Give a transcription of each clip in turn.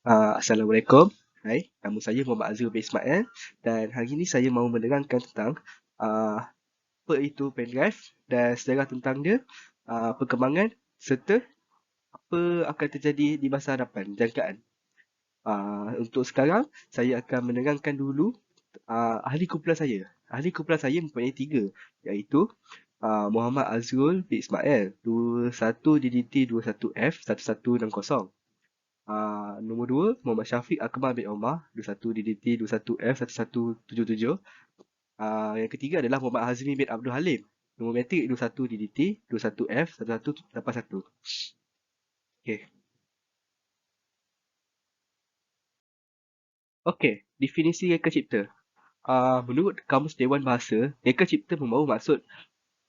Assalamualaikum. Hai, nama saya Muhammad Azrul bin Ismail dan hari ini saya mahu menerangkan tentang uh, apa itu pendrive dan sejarah tentang dia, perkembangan serta apa akan terjadi di masa hadapan jangkaan. Untuk sekarang, saya akan menerangkan dulu ahli kumpulan saya. Ahli kumpulan saya mempunyai tiga, iaitu Muhammad Azrul bin Ismail, 21DDT21F 1160. Nombor 2, Muhammad Syafiq Akmal bin Omar, 21DDT 21F 1177. Yang ketiga adalah Muhammad Hazmi bin Abdul Halim, nombor metrik 21DDT 21F 1181. Okey. Okey, definisi reka cipta. Menurut Kamus Dewan Bahasa, reka cipta membawa maksud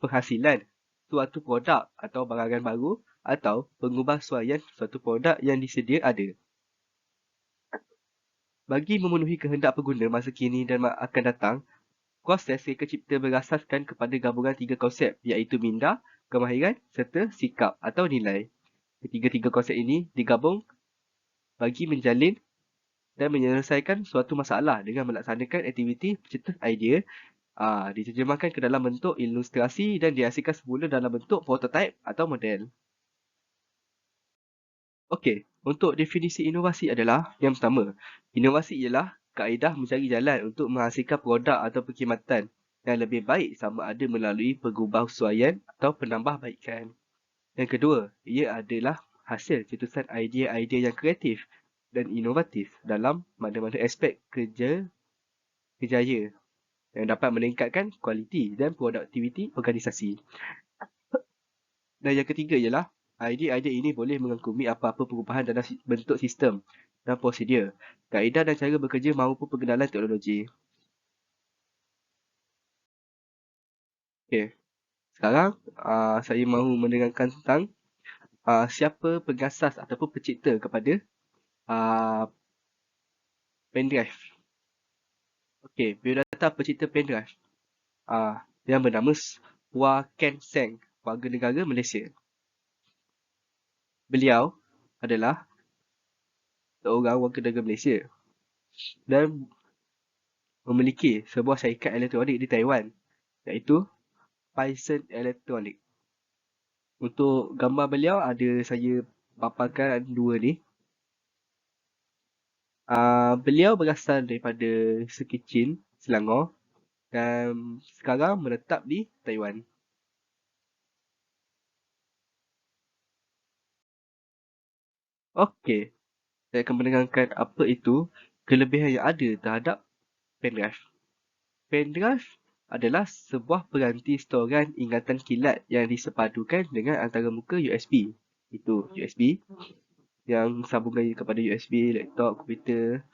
penghasilan suatu produk atau barangan baru atau pengubah suaian suatu produk yang disedia ada. Bagi memenuhi kehendak pengguna masa kini dan akan datang, proses reka cipta berasaskan kepada gabungan tiga konsep, iaitu minda, kemahiran serta sikap atau nilai. Ketiga-tiga konsep ini digabung bagi menjalin dan menyelesaikan suatu masalah dengan melaksanakan aktiviti pencetus idea, diterjemahkan ke dalam bentuk ilustrasi dan dihasilkan semula dalam bentuk prototype atau model. Okey, untuk definisi inovasi adalah yang pertama, inovasi ialah kaedah mencari jalan untuk menghasilkan produk atau perkhidmatan yang lebih baik sama ada melalui pengubahsuaian atau penambahbaikan. Yang kedua, ia adalah hasil cetusan idea-idea yang kreatif dan inovatif dalam mana-mana aspek kerjaya yang dapat meningkatkan kualiti dan produktiviti organisasi. Dan yang ketiga ialah idea-idea ini boleh mengagumi apa-apa perubahan dalam bentuk sistem dan prosedur, kaedah dan cara bekerja maupun pengenalan teknologi. Okey, sekarang saya mahu menerangkan tentang siapa pengasas ataupun pencipta kepada uh, pendrive. Okey, biodata pencipta pendrive yang bernama Hua Ken Seng, warga negara Malaysia. Beliau adalah seorang warga negara Malaysia dan memiliki sebuah syarikat elektronik di Taiwan, iaitu Python Electronic. Untuk gambar beliau ada saya paparkan dua ni. Beliau berasal daripada Sekicin, Selangor dan sekarang menetap di Taiwan. Okey, saya akan menerangkan apa itu kelebihan yang ada terhadap pendrive. Pendrive adalah sebuah peranti storan ingatan kilat yang disepadukan dengan antarmuka USB. Itu USB yang sambungan kepada USB, laptop, komputer.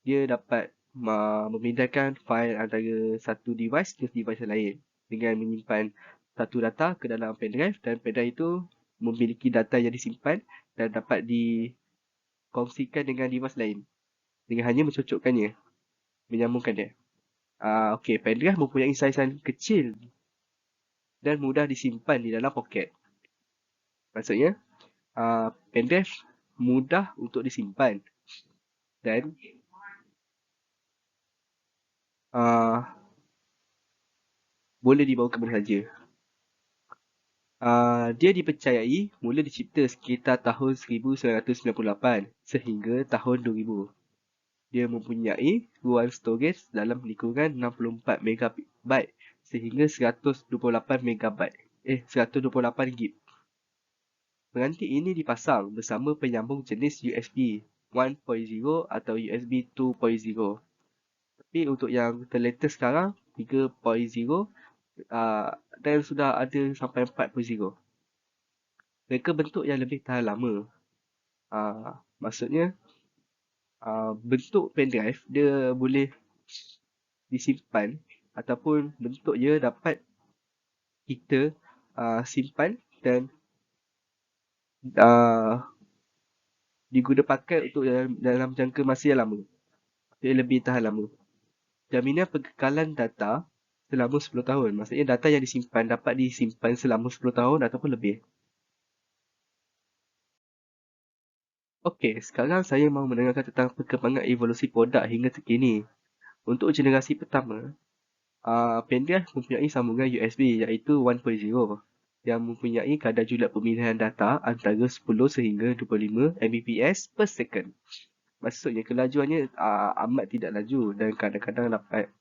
Dia dapat memindahkan fail antara satu device ke device yang lain dengan menyimpan satu data ke dalam pendrive dan pendrive itu memiliki data yang disimpan dan dapat dikongsikan dengan device lain dengan hanya mencocokkannya, menyambungkannya. Okey, pendrive mempunyai saisan kecil dan mudah disimpan di dalam poket. Maksudnya, pendrive mudah untuk disimpan dan boleh dibawa ke mana saja. Dia dipercayai mula dicipta sekitar tahun 1998 sehingga tahun 2000. Dia mempunyai ruang storage dalam lingkungan 64 MB sehingga 128 MB. 128 GB. Peranti ini dipasang bersama penyambung jenis USB 1.0 atau USB 2.0. Tapi untuk yang terlatest sekarang 3.0 dan sudah ada sampai 4.0. Mereka bentuk yang lebih tahan lama. Maksudnya bentuk pendrive dia boleh disimpan ataupun bentuk dia dapat kita simpan dan digunakan pakai untuk dalam jangka masa yang lama. Dia lebih tahan lama. Jaminan pengekalan data selama 10 tahun. Maksudnya data yang disimpan dapat disimpan selama 10 tahun ataupun lebih. Okey, sekarang saya mahu menerangkan tentang perkembangan evolusi produk hingga terkini. Untuk generasi pertama, pendrive mempunyai sambungan USB iaitu 1.0 yang mempunyai kadar julat pemilihan data antara 10 sehingga 25 Mbps per second. Maksudnya kelajuannya amat tidak laju dan kadang-kadang dapat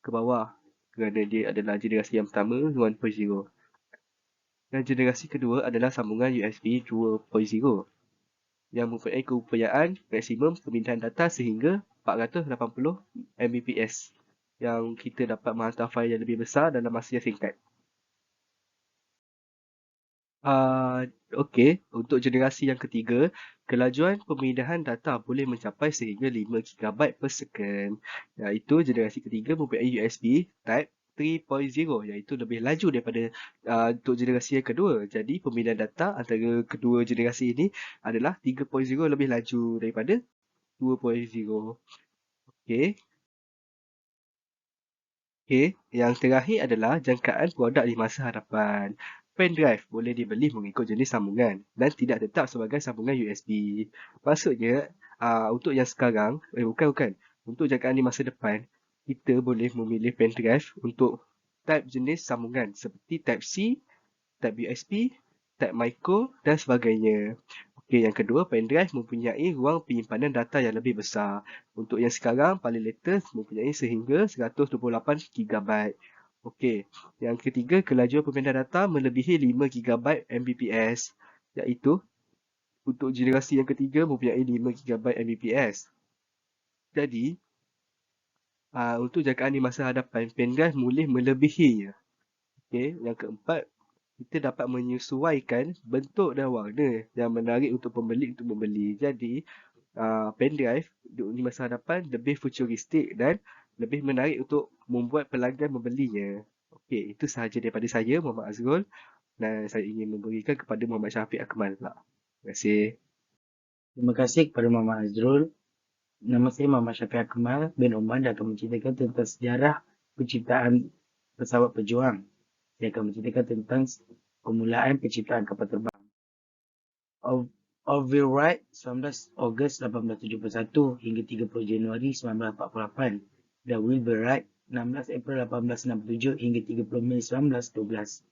ke bawah kerana dia adalah generasi yang pertama 1.0. Dan generasi kedua adalah sambungan USB 2.0 yang mempunyai keupayaan maksimum pemindahan data sehingga 480 Mbps yang kita dapat menghantar fail yang lebih besar dalam masa yang singkat. Okey, untuk generasi yang ketiga, kelajuan pemindahan data boleh mencapai sehingga 5 GB per second. Iaitu generasi ketiga mempunyai USB Type 3.0 iaitu lebih laju daripada untuk generasi yang kedua. Jadi pemindahan data antara kedua generasi ini adalah 3.0 lebih laju daripada 2.0. Okey. Okey, yang terakhir adalah jangkaan produk di masa hadapan. Pendrive boleh dibeli mengikut jenis sambungan dan tidak tetap sebagai sambungan USB. Maksudnya, untuk yang sekarang, bukan. Untuk jangkaan di masa depan, kita boleh memilih pendrive untuk type jenis sambungan seperti Type C, Type USB, Type Micro dan sebagainya. Okey, yang kedua, pendrive mempunyai ruang penyimpanan data yang lebih besar. Untuk yang sekarang, paling latest mempunyai sehingga 128 GB. Okey, yang ketiga, kelajuan pemindahan data melebihi 5 GB Mbps. Iaitu, untuk generasi yang ketiga mempunyai 5 GB Mbps. Jadi, untuk jangkaan di masa hadapan, pendrive boleh melebihinya. Okey, yang keempat, kita dapat menyesuaikan bentuk dan warna yang menarik untuk pembeli untuk membeli. Jadi, pendrive di masa hadapan lebih futuristik dan lebih menarik untuk membuat pelanggan membelinya. Okey, itu sahaja daripada saya, Muhammad Azrul, dan saya ingin memberikan kepada Muhammad Syafiq Akmal pula. Terima kasih. Terima kasih kepada Muhammad Azrul. Nama saya Muhammad Syafiq Akmal bin Oman dan akan menceritakan tentang sejarah penciptaan pesawat pejuang. Saya akan menceritakan tentang permulaan penciptaan kapal terbang. Orville Wright, 19 Ogos 1871 hingga 30 Januari 1948 dan Wilbur Wright, 16 April 1867 hingga 30 Mei 1912.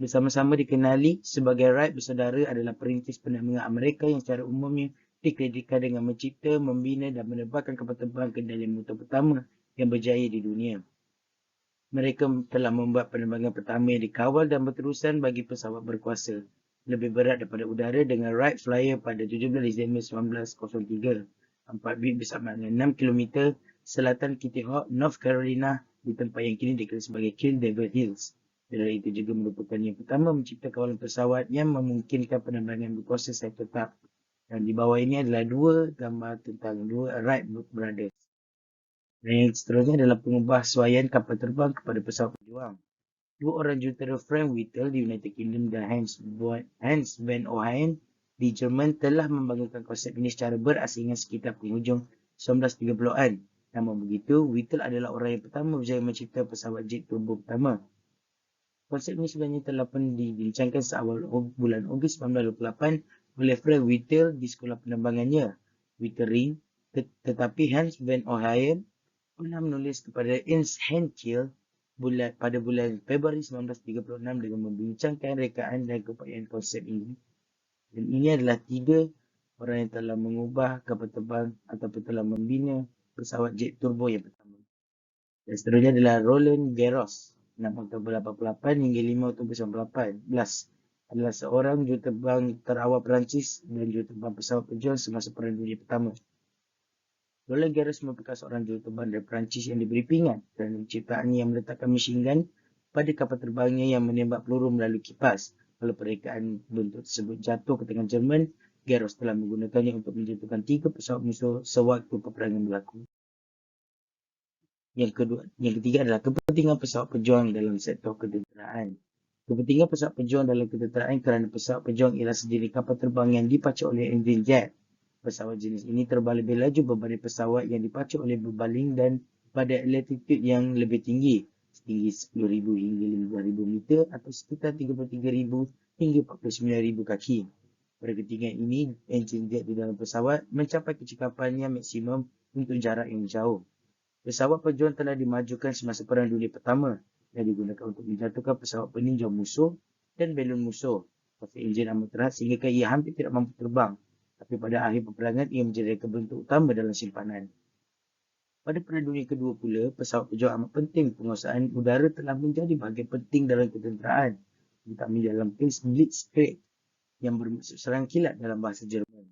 Bersama-sama dikenali sebagai Wright bersaudara adalah perintis penerbangan Amerika yang secara umumnya dikreditkan dengan mencipta, membina dan menerbangkan kapal terbang kendali motor pertama yang berjaya di dunia. Mereka telah membuat penerbangan pertama yang dikawal dan berterusan bagi pesawat berkuasa lebih berat daripada udara dengan Wright Flyer pada 17 Disember 1903, 4 bit bersama dengan 6 km selatan Kitty Hawk, North Carolina di tempat yang kini dikenal sebagai Kill Devil Hills. Bedara itu juga merupakan yang pertama mencipta kawalan pesawat yang memungkinkan penerbangan berkuasa secara tetap. Dan di bawah ini adalah dua gambar tentang dua Wright Brothers. Dan yang seterusnya adalah pengubahsuaian kapal terbang kepada pesawat pejuang. Dua orang jentera Frank Whittle di United Kingdom dan Hans van Ohain di Jerman telah membangunkan konsep ini secara berasingan sekitar penghujung 1930-an. Namun begitu, Whittle adalah orang yang pertama berjaya mencipta pesawat jet turbo pertama. Konsep ini sebenarnya telah pun dibincangkan seawal bulan Ogos 1928 oleh Frank Whittle di sekolah penerbangannya, Whittle Ring, tetapi Hans van Ohain pernah menulis kepada Ernst Haenkel pada bulan Februari 1936 dengan membincangkan rekaan dan keupayaan konsep ini. Dan ini adalah tiga orang yang telah mengubah kapal terbang ataupun telah membina pesawat jet turbo yang pertama. Dan seterusnya adalah Roland Garros, 6 Oktober 88 hingga 5 Oktober 1918. Adalah seorang juruterbang terawal Perancis dan juruterbang pesawat pejuang semasa Perang Dunia Pertama. Roland Garros merupakan seorang juruterbang dari Perancis yang diberi pingat kerana penciptaannya yang meletakkan mesin gun pada kapal terbangnya yang menembak peluru melalui kipas. Kalau perekaan bentuk tersebut jatuh ke tangan Jerman, Garros telah menggunakannya untuk menjatuhkan 3 pesawat musuh sewaktu peperangan berlaku. Yang ketiga adalah kepentingan pesawat pejuang dalam sektor ketenteraan. Kepentingan pesawat pejuang dalam ketenteraan kerana pesawat pejuang ialah sejenis kapal terbang yang dipacu oleh enjin jet. Pesawat jenis ini terbang lebih laju berbanding pesawat yang dipacu oleh berbaling dan pada altitude yang lebih tinggi, setinggi 10,000 hingga 15,000 meter atau sekitar 33,000 hingga 49,000 kaki. Pada ketinggian ini, enjin jet di dalam pesawat mencapai kecekapannya maksimum untuk jarak yang jauh. Pesawat pejuang telah dimajukan semasa Perang Dunia Pertama yang digunakan untuk menjatuhkan pesawat peninjau musuh dan balon musuh. Pasal enjin amat keras sehingga ia hampir tidak mampu terbang. Tapi pada akhir peperangan, ia menjadi bentuk utama dalam simpanan. Pada Perang Dunia Kedua pula, pesawat pejuang amat penting. Penguasaan udara telah menjadi bahagian penting dalam ketenteraan, terutama dalam kes Blitzkrieg yang bermaksud serang kilat dalam bahasa Jerman.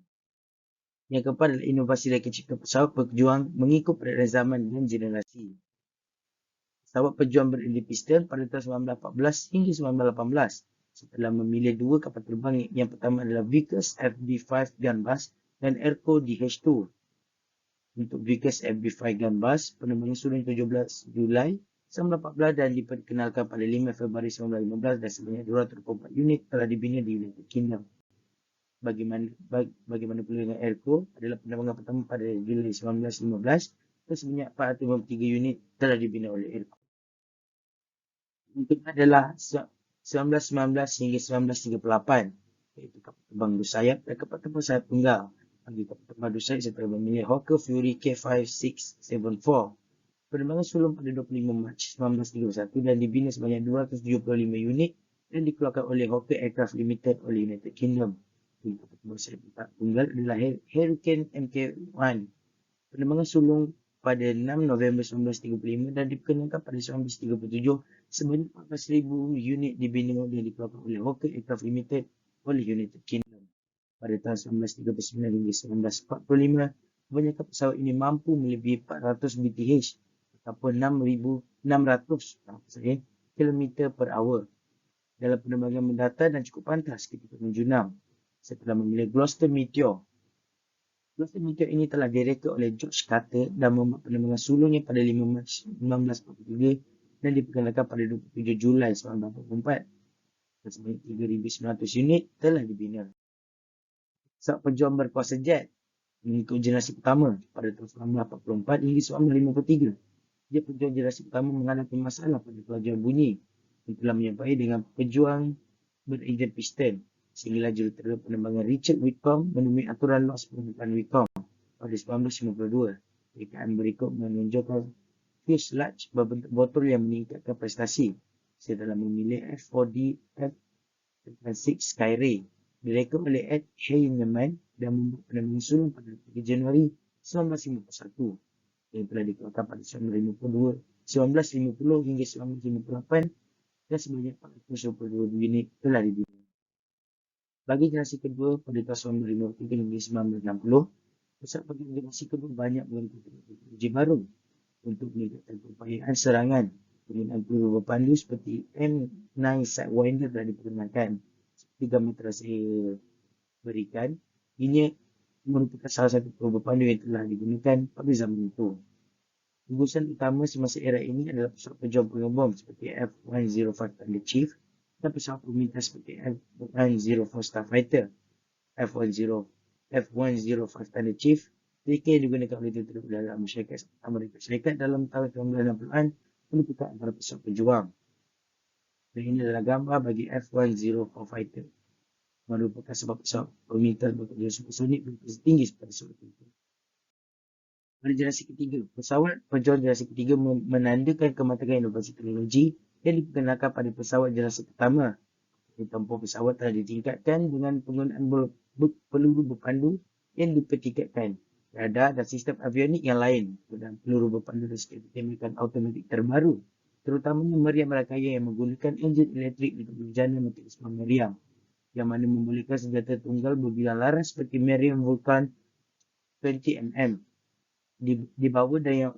Yang keempat adalah inovasi dan keciptaan pesawat pejuang mengikut peredaran zaman dan generasi. Pesawat pejuang berendil piston pada tahun 1914 hingga 1918 setelah memilih dua kapal terbang yang pertama adalah Vickers FB-5 Gunbus dan Airco DH-2. Untuk Vickers FB-5 Gunbus, penerbangan sulung 17 Julai 1914 dan diperkenalkan pada 5 Februari 1915 dan sebanyak 224 unit telah dibina di United Kingdom. Bagaimana pula dengan Airco adalah penerbangan pertama pada Julai 1915 dan sebanyak 453 unit telah dibina oleh Airco. Yang adalah 1919 hingga 1938 iaitu kapal terbang bersayap dan kapal terbang sayap tunggal. Bagi kapal terbang bersayap serta memilih Hawker Fury K5674. Penerbangan sulung pada 25 Mac 1931 dan dibina sebanyak 275 unit dan dikeluarkan oleh Hawker Aircraft Limited oleh United Kingdom. Kapal terbang sayap tunggal adalah Hurricane Mk1. Penerbangan sulung pada 6 November 1935 dan diperkenalkan pada 1937 sebanyak 14,000 unit dibina dan dikeluarkan oleh Hawker Aircraft Limited oleh United Kingdom. Pada tahun 1939 hingga 1945, kebanyakan pesawat ini mampu melebihi 400 BTH ataupun 6,600 km per hour dalam penerbangan mendatar dan cukup pantas ketika menjunam. Setelah memilih Gloster Meteor. Gloster Meteor ini telah direka oleh George Carter dan membuat penerbangan sulungnya pada 5 Mac 1943 dan diperkenalkan pada 27 Julai 1944. Dan sebanyak 3,900 unit telah dibina. Pesawat pejuang berkuasa jet mengikut generasi pertama pada tahun 1944 hingga 1953. Jet pejuang generasi pertama menghadapi masalah pada pelajuran bunyi yang telah menyampai dengan pejuang berenjin piston. Sehinggalah jurutera penerbangan Richard Whitcomb menemui aturan LOS penerbangan Whitcomb pada 1952. Rekaan berikut menunjukkan fuselage berbentuk botol yang meningkatkan prestasi. Setelah memilih F4D F6 Skyray direka oleh Ed Heinemann dan membuat penerbangan sulung pada 3 Januari 1951 yang telah dikeluarkan pada 1950 hingga 1958 dan sebanyak 422 unit telah dibina. Bagi generasi kedua pada tahun 1953 hingga 1960, pesawat pada generasi kedua banyak menggunakan teknologi baru untuk meningkatkan keupayaan serangan. Penggunaan peluru berpandu seperti M9 Sidewinder telah diperkenalkan. Seperti gambar telah saya berikan, ini merupakan salah satu peluru berpandu yang telah digunakan pada zaman itu. Gugusan utama semasa era ini adalah pesawat pejuang pengebom seperti F-105 Thunder Chief dan pesawat pemintas seperti F-104 Starfighter. F-105 Thunder Chief mereka yang digunakan oleh tentera udara Amerika Syarikat dalam tahun 1960-an merupakan antara pesawat pejuang. Dan ini adalah gambar bagi F-104 Fighter. Merupakan sebab pesawat pemintas bekerja supersonik berkuasa tinggi pada suatu itu. Pada generasi ketiga, pesawat pejuang generasi ketiga menandakan kematangan inovasi teknologi yang diperkenalkan pada pesawat generasi pertama. Tempur pesawat telah ditingkatkan dengan penggunaan peluru berpandu yang dipertingkatkan, radar dan sistem avionik yang lain dan peluru berpandu dan sistem tembakan automatik terbaru, terutamanya meriam rakaya yang menggunakan enjin elektrik untuk bencana mekanisme meriam, yang mana membolehkan senjata tunggal berbilang laras seperti meriam Vulcan 20mm dibawa dan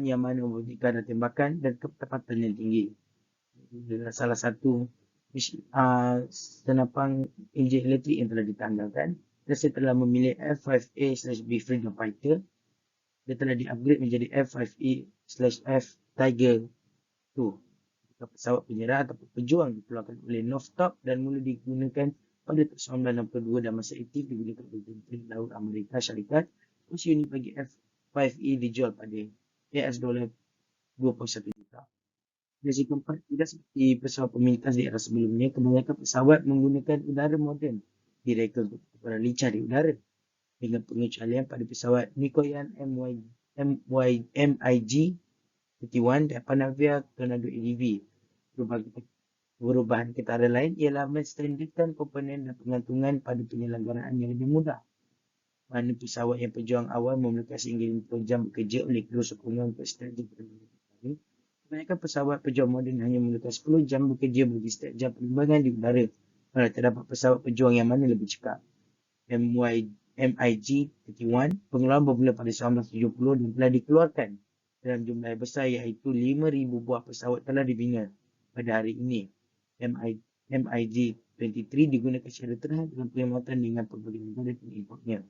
yang mana memberikan tembakan dan ketepatan yang tinggi. Salah satu senapang enjin elektrik yang telah ditanggalkan dan setelah memilih F5A/B Freedom Fighter, dia telah di-upgrade menjadi F5E/F Tiger 2. Pesawat penyerang atau pejuang dikeluarkan oleh Northrop dan mula digunakan pada tahun 1962 dan masa aktif digunakan oleh tentera laut Amerika Syarikat. Usia unit bagi F5E dijual pada $2.1 juta. Generasi keempat, tidak seperti pesawat pemintas di era sebelumnya, kebanyakan pesawat menggunakan udara moden direka untuk pertukaran lincah di udara dengan pengecualian pada pesawat Mikoyan MiG-31 dan Panavia Tornado ADV. Perubahan ketara lain ialah menstandardkan komponen dan pengantungan pada penyelenggaraan yang lebih mudah. Mana pesawat yang pejuang awal memerlukan sehingga 50 jam bekerja oleh kru sokongan untuk strategi penerbangan. Kebanyakan pesawat pejuang moden hanya memerlukan 10 jam bekerja bagi setiap jam penerbangan di udara. Malah terdapat pesawat pejuang yang mana lebih cepat. MiG-31 pengeluaran bermula pada 1970 dan telah dikeluarkan dalam jumlah yang besar iaitu 5,000 buah pesawat telah dibina. Pada hari ini, MiG-23 digunakan secara terhad dalam perkhidmatan dengan pelbagai negara dan importnya.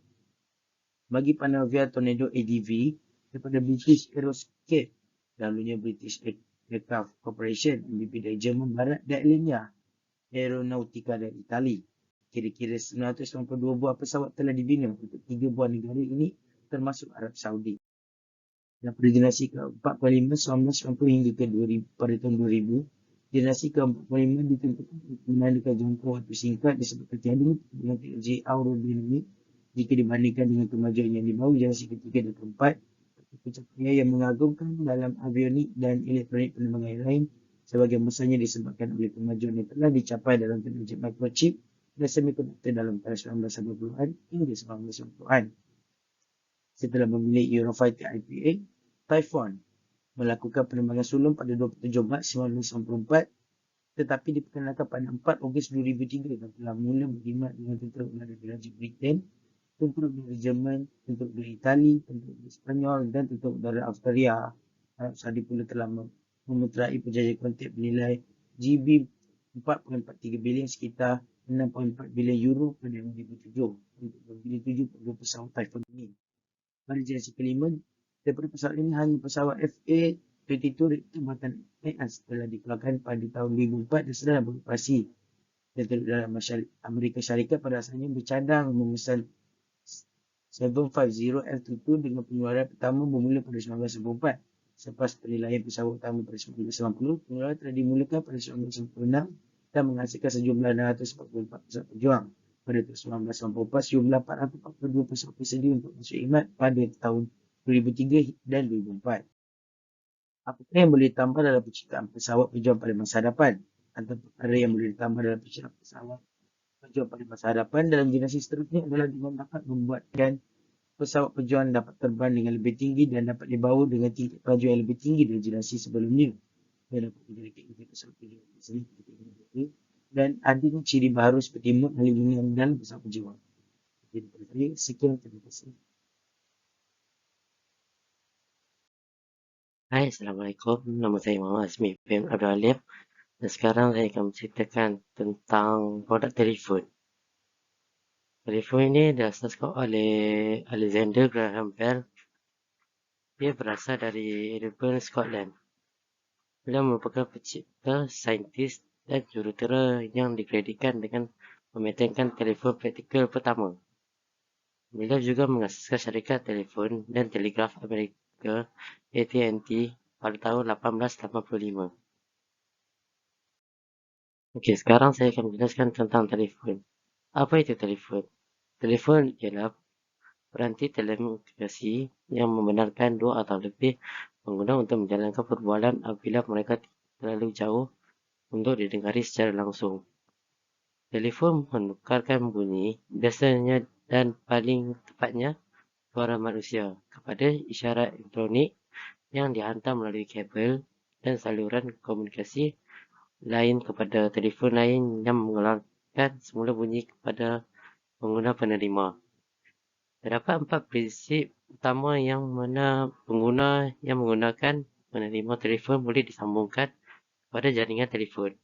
Bagi Panavia Tornado ADV daripada British Aerospace, dahulunya British Aircraft Corporation, MBP dari Jerman Barat, dan Alenia Aeronautica dari Itali. Kira-kira 992 buah pesawat telah dibina untuk 3 buah negara ini termasuk Arab Saudi. Dan pada generasi ke-45 1990 hingga ke 2000, pada tahun 2000, generasi ke-45 ditentukan untuk menandakan jangka waktu singkat disebabkan tiada dengan teknologi aerodinamik jika dibandingkan dengan kemajuan yang dibawa generasi ketiga dan keempat. Pencapaian yang mengagumkan dalam avionik dan elektronik penerbangan yang lain sebagian besarnya disebabkan oleh kemajuan yang telah dicapai dalam teknologi microchip dan semikonduktor dalam tahun 1980-an hingga 1990-an. Setelah memilih Eurofighter IPA, Typhoon melakukan penerbangan sulung pada 27 Mac 1994 tetapi diperkenalkan pada 4 Ogos 2003 dan telah mula berkhidmat dengan tentera udara Raja Britain, tentera udara Jerman, tentera udara Itali, tentera udara Sepanyol dan tentera udara Australia. Arab Saudi pula telah memeterai penjajahan kontak bernilai GB 4.43 bilion sekitar 6.4 bilion euro pada 2007 untuk membeli 70 pesawat Typhoon ini. Pada generasi kelima, daripada pesawat ini hanya pesawat FA-22 Tempatan AS telah dikeluarkan pada tahun 2004 dan sedang beroperasi. Tentera udara Amerika Syarikat pada asalnya bercadang memesan 750 F-22 dengan pengeluaran pertama bermula pada 1994. Selepas penilaian pesawat utama pada 1990, pengeluaran telah dimulakan pada 1996 dan menghasilkan sejumlah 644 pesawat pejuang. Pada tahun 1994, sejumlah 442 pesawat bersedia untuk masuk khidmat pada tahun 2003 dan 2004. Apakah yang boleh ditambah dalam penciptaan pesawat pejuang pada masa hadapan? Antara perkara yang boleh ditambah dalam penciptaan pesawat pejuang pada masa hadapan dalam generasi seterusnya adalah dengan dapat membuatkan pesawat pejuang dapat terbang dengan lebih tinggi dan dapat dibawa dengan tingkat laju yang lebih tinggi dari generasi sebelumnya. Dan dapat menjadikan pesawat pejuang dan adanya ciri baru seperti mod aluminium dan pesawat pejuang. Jadi daripada saya, sekian, terima kasih. Hai, Assalamualaikum. Nama saya Muhammad Azmi bin Abdul Alim. Dan sekarang saya akan menceritakan tentang produk telefon. Telefon ini diasaskan oleh Alexander Graham Bell. Dia berasal dari Edinburgh, Scotland. Beliau merupakan pencipta, saintis dan jurutera yang dikreditkan dengan mematenkan telefon praktikal pertama. Beliau juga mengasaskan syarikat telefon dan telegraf Amerika AT&T pada tahun 1885. Okey, sekarang saya akan menjelaskan tentang telefon. Apa itu telefon? Telefon ialah peranti telekomunikasi yang membenarkan dua atau lebih pengguna untuk menjalankan perbualan apabila mereka terlalu jauh untuk didengari secara langsung. Telefon menukarkan bunyi, biasanya dan paling tepatnya suara manusia, kepada isyarat elektronik yang dihantar melalui kabel dan saluran komunikasi lain kepada telefon lain yang mengeluarkan semula bunyi kepada pengguna penerima. Terdapat 4 prinsip utama yang mana pengguna yang menggunakan penerima telefon boleh disambungkan pada jaringan telefon.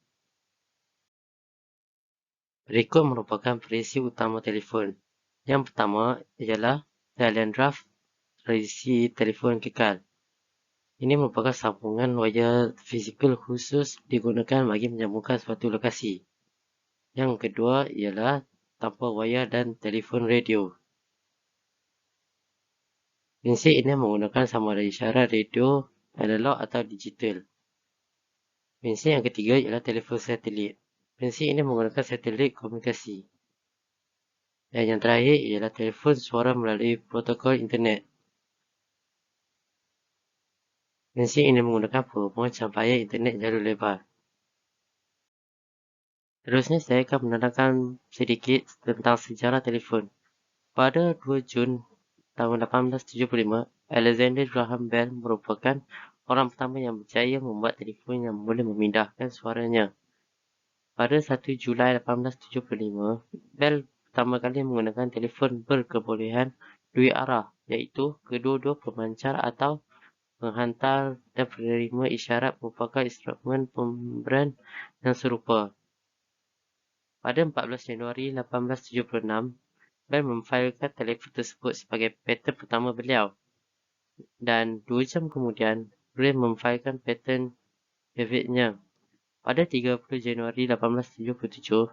Berikut merupakan prinsip utama telefon. Yang pertama ialah telegraf, tradisi telefon kekal. Ini merupakan sambungan wayar fizikal khusus digunakan bagi menyambungkan suatu lokasi. Yang kedua ialah tanpa wayar dan telefon radio. Prinsip ini menggunakan sama ada isyarat radio, analog atau digital. Prinsip yang ketiga ialah telefon satelit. Prinsip ini menggunakan satelit komunikasi. Dan yang terakhir ialah telefon suara melalui protokol internet. Mesin ini menggunakan penghubungan cahaya internet jalur lebar. Terusnya saya akan menerangkan sedikit tentang sejarah telefon. Pada 2 Jun tahun 1875, Alexander Graham Bell merupakan orang pertama yang berjaya membuat telefon yang boleh memindahkan suaranya. Pada 1 Julai 1875, Bell pertama kali menggunakan telefon berkebolehan dua arah, iaitu kedua-dua pemancar atau penghantar dan penerima isyarat merupakan instrumen pemberian yang serupa. Pada 14 Januari 1876, Bell memfailkan telefon tersebut sebagai paten pertama beliau. Dan 2 jam kemudian, beliau memfailkan paten berikutnya. Pada 30 Januari 1877,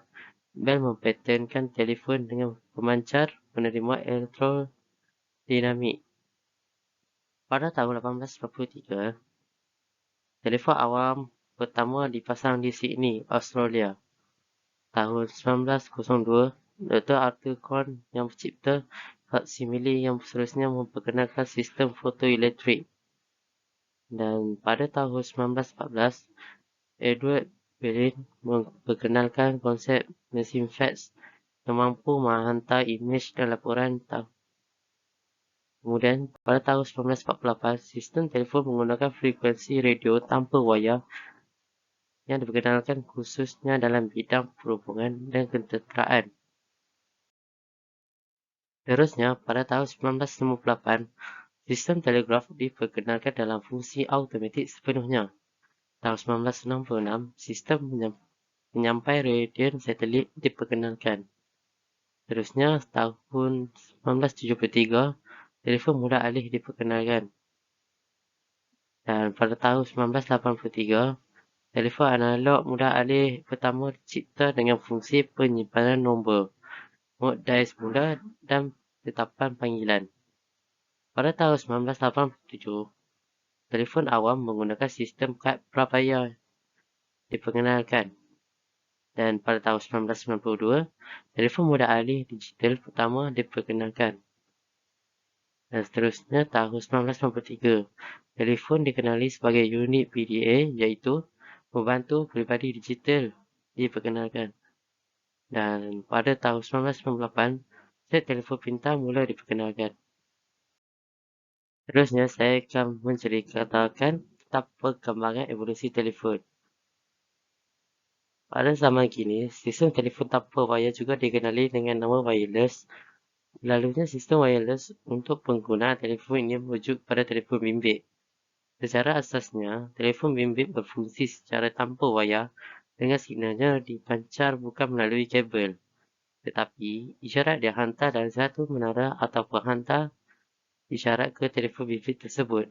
Bell mempatenkan telefon dengan pemancar penerima elektrodinamik. Pada tahun 1893, telefon awam pertama dipasang di Sydney, Australia. Tahun 1902, Dr. Arthur Cohn yang mencipta faksimile yang seterusnya memperkenalkan sistem fotoelektrik. Dan pada tahun 1914, Edward Berlin memperkenalkan konsep mesin fax yang mampu menghantar imej dan laporan. Kemudian, pada tahun 1948, sistem telefon menggunakan frekuensi radio tanpa wayar yang diperkenalkan khususnya dalam bidang perhubungan dan ketenteraan. Terusnya, pada tahun 1998, sistem telegraf diperkenalkan dalam fungsi automatik sepenuhnya. Tahun 1966, sistem penyampai radian satelit diperkenalkan. Terusnya, tahun 1973, telefon mudah alih diperkenalkan. Dan pada tahun 1983, telefon analog mudah alih pertama dicipta dengan fungsi penyimpanan nombor, mod dial semula dan tetapan panggilan. Pada tahun 1987, telefon awam menggunakan sistem kad prabayar diperkenalkan. Dan pada tahun 1992, telefon mudah alih digital pertama diperkenalkan. Dan seterusnya, tahun 1993, telefon dikenali sebagai unit PDA iaitu membantu peribadi digital diperkenalkan. Dan pada tahun 1998, set telefon pintar mula diperkenalkan. Terusnya, saya akan menceritakan tentang perkembangan evolusi telefon. Pada zaman kini, sistem telefon tanpa wayar juga dikenali dengan nama wireless. Lalunya sistem wireless untuk penggunaan telefon ini merujuk pada telefon bimbit. Secara asasnya, telefon bimbit berfungsi secara tanpa wayar dengan signalnya dipancar bukan melalui kabel. Tetapi, isyarat dihantar dari satu menara atau penghantar isyarat ke telefon bimbit tersebut.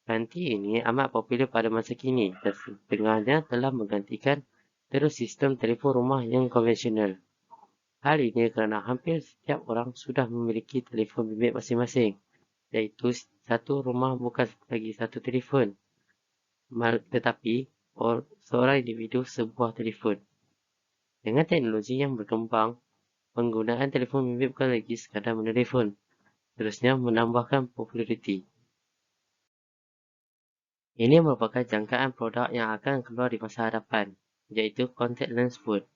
Ganti ini amat popular pada masa kini dan setengahnya telah menggantikan terus sistem telefon rumah yang konvensional. Hal ini kerana hampir setiap orang sudah memiliki telefon bimbit masing-masing, iaitu satu rumah bukan lagi satu telefon, tetapi seorang individu sebuah telefon. Dengan teknologi yang berkembang, penggunaan telefon bimbit bukan lagi sekadar menelefon, terusnya menambahkan populariti. Ini merupakan jangkaan produk yang akan keluar di masa hadapan, iaitu contact lens phone.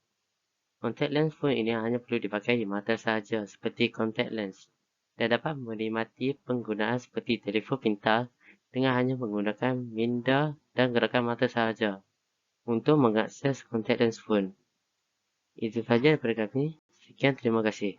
Contact lens phone ini hanya perlu dipakai di mata sahaja seperti contact lens dan dapat menikmati penggunaan seperti telefon pintar dengan hanya menggunakan minda dan gerakan mata sahaja untuk mengakses contact lens phone. Itu sahaja daripada kami. Sekian, terima kasih.